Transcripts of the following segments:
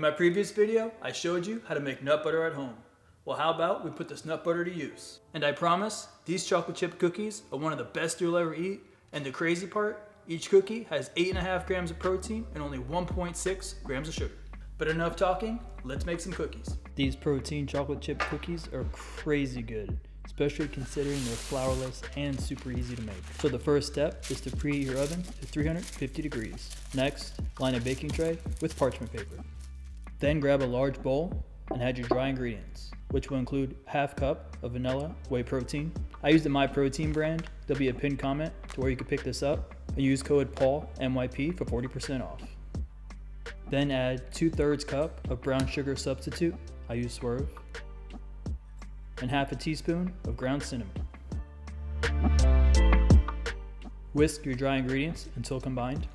my previous video, I showed you how to make nut butter at home. Well, how about we put this nut butter to use? And I promise, these chocolate chip cookies are one of the best you'll ever eat. And the crazy part, each cookie has 8.5 grams of protein and only 1.6 grams of sugar. But enough talking, let's make some cookies. These protein chocolate chip cookies are crazy good, especially considering they're flourless and super easy to make. So the first step is to preheat your oven to 350 degrees. Next, line a baking tray with parchment paper. Then grab a large bowl and add your dry ingredients, which will include ½ cup of vanilla whey protein. I use the My Protein brand. There'll be a pinned comment to where you can pick this up and use code PAUL MYP for 40% off. Then add 2/3 cup of brown sugar substitute. I use Swerve. And ½ a teaspoon of ground cinnamon. Whisk your dry ingredients until combined.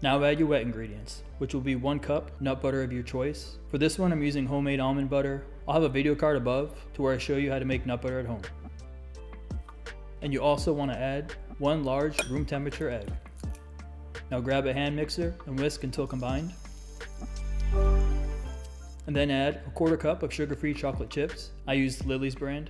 Now add your wet ingredients, which will be 1 cup nut butter of your choice. For this one, I'm using homemade almond butter. I'll have a video card above to where I show you how to make nut butter at home. And you also want to add 1 large room temperature egg. Now grab a hand mixer and whisk until combined. And then add 1/4 cup of sugar-free chocolate chips. I use Lily's brand.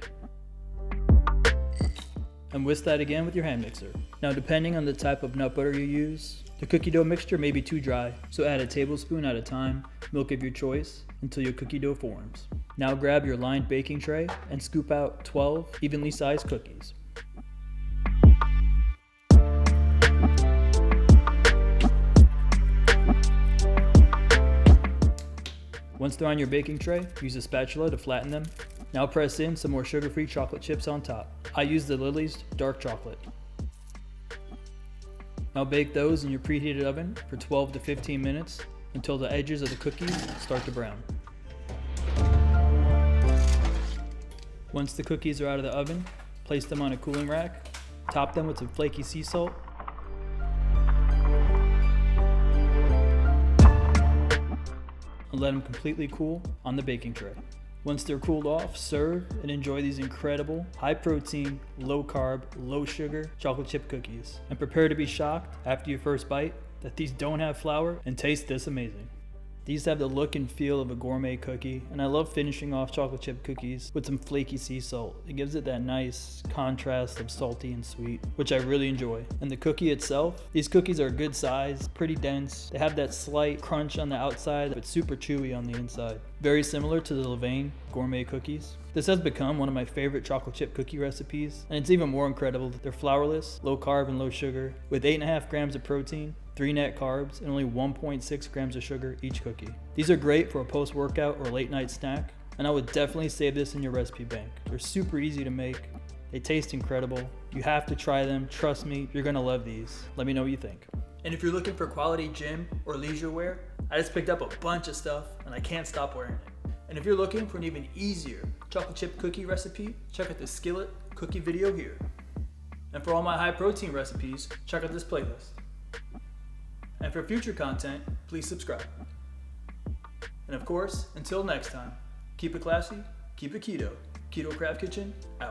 And whisk that again with your hand mixer. Now depending on the type of nut butter you use, the cookie dough mixture may be too dry, so add a tablespoon at a time, milk of your choice, until your cookie dough forms. Now grab your lined baking tray and scoop out 12 evenly sized cookies. Once they're on your baking tray, use a spatula to flatten them. Now press in some more sugar-free chocolate chips on top. I use the Lily's dark chocolate. Now bake those in your preheated oven for 12 to 15 minutes until the edges of the cookies start to brown. Once the cookies are out of the oven, place them on a cooling rack, top them with some flaky sea salt, and let them completely cool on the baking tray. Once they're cooled off, serve and enjoy these incredible, high protein, low carb, low sugar chocolate chip cookies. And prepare to be shocked after your first bite that these don't have flour and taste this amazing. These have the look and feel of a gourmet cookie, and I love finishing off chocolate chip cookies with some flaky sea salt. It gives it that nice contrast of salty and sweet, which I really enjoy. And the cookie itself, these cookies are a good size, pretty dense. They have that slight crunch on the outside, but super chewy on the inside. Very similar to the Levain gourmet cookies. This has become one of my favorite chocolate chip cookie recipes, and it's even more incredible that they're flourless, low carb and low sugar, with 8.5 grams of protein, 3 net carbs, and only 1.6 grams of sugar each cookie. These are great for a post-workout or late night snack, and I would definitely save this in your recipe bank. They're super easy to make. They taste incredible. You have to try them. Trust me, you're gonna love these. Let me know what you think. And if you're looking for quality gym or leisure wear, I just picked up a bunch of stuff and I can't stop wearing it. And if you're looking for an even easier chocolate chip cookie recipe, check out the skillet cookie video here. And for all my high protein recipes, check out this playlist. And for future content, please subscribe. And of course, until next time, keep it classy, keep it keto. Keto Craft Kitchen out.